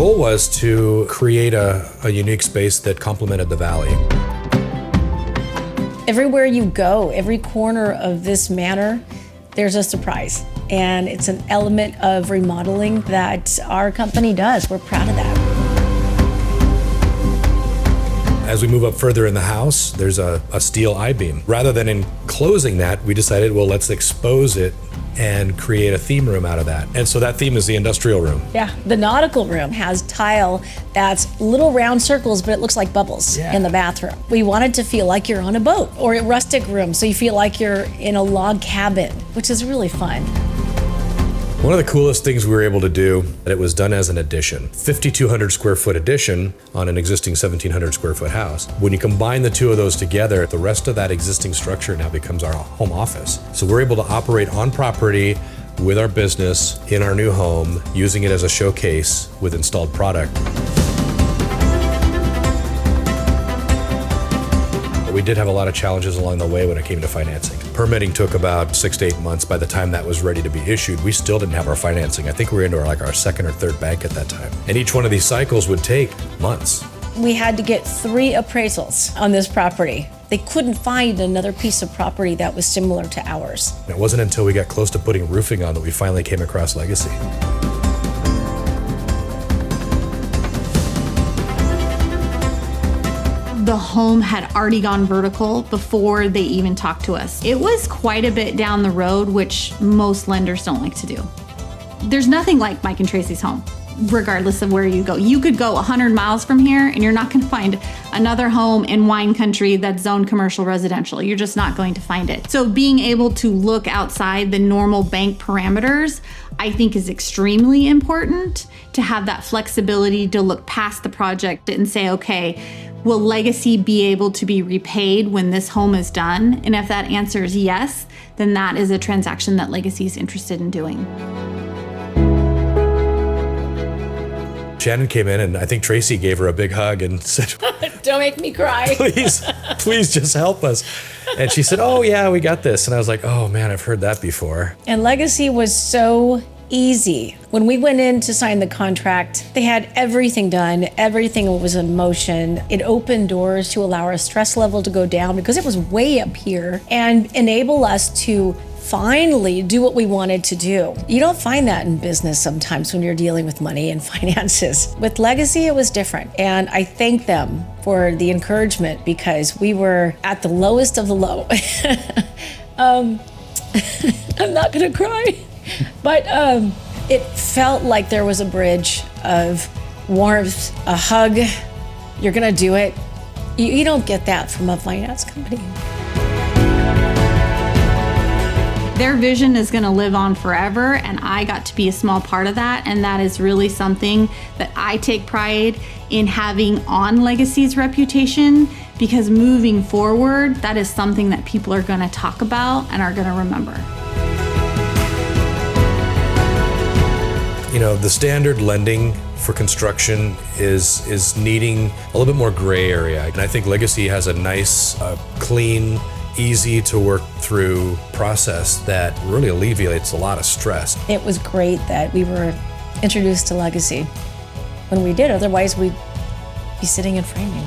goal was to create a unique space that complemented the valley. Everywhere you go, every corner of this manor, there's a surprise. And it's an element of remodeling that our company does. We're proud of that. As we move up further in the house, there's a steel I-beam. Rather than enclosing that, we decided, well, let's expose it and create a theme room out of that. And so that theme is the industrial room. Yeah, the nautical room has tile that's little round circles, but it looks like bubbles in the bathroom. We wanted to feel like you're on a boat, or a rustic room, so you feel like you're in a log cabin, which is really fun. One of the coolest things we were able to do, it was done as an addition. 5,200 square foot addition on an existing 1,700 square foot house. When you combine the two of those together, the rest of that existing structure now becomes our home office. So we're able to operate on property with our business in our new home, using it as a showcase with installed product. We did have a lot of challenges along the way when it came to financing. Permitting took about 6 to 8 months. By the time that was ready to be issued, we still didn't have our financing. I think we were into our second or third bank at that time. And each one of these cycles would take months. We had to get 3 appraisals on this property. They couldn't find another piece of property that was similar to ours. And it wasn't until we got close to putting roofing on that we finally came across Legacy. The home had already gone vertical before they even talked to us. It was quite a bit down the road, which most lenders don't like to do. There's nothing like Mike and Tracy's home, regardless of where you go. You could go 100 miles from here and you're not going to find another home in wine country that's zoned commercial residential. You're just not going to find it. So being able to look outside the normal bank parameters, I think is extremely important, to have that flexibility to look past the project and say, okay, will Legacy be able to be repaid when this home is done? And if that answer is yes, then that is a transaction that Legacy is interested in doing. Shannon came in and I think Tracy gave her a big hug and said, Don't make me cry. please just help us. And she said, oh yeah, we got this. And I was like, oh man, I've heard that before. And Legacy was so easy. When we went in to sign the contract, they had everything done. Everything was in motion. It opened doors to allow our stress level to go down because it was way up here, and enable us to finally do what we wanted to do. You don't find that in business sometimes when you're dealing with money and finances. With Legacy, it was different. And I thank them for the encouragement because we were at the lowest of the low. I'm not gonna cry. But it felt like there was a bridge of warmth, a hug. You're gonna do it. You don't get that from a finance company. Their vision is gonna live on forever, and I got to be a small part of that, and that is really something that I take pride in having on Legacy's reputation, because moving forward, that is something that people are gonna talk about and are gonna remember. You know, the standard lending for construction is needing a little bit more gray area. And I think Legacy has a nice, clean, easy to work through process that really alleviates a lot of stress. It was great that we were introduced to Legacy when we did. Otherwise, we'd be sitting in framing.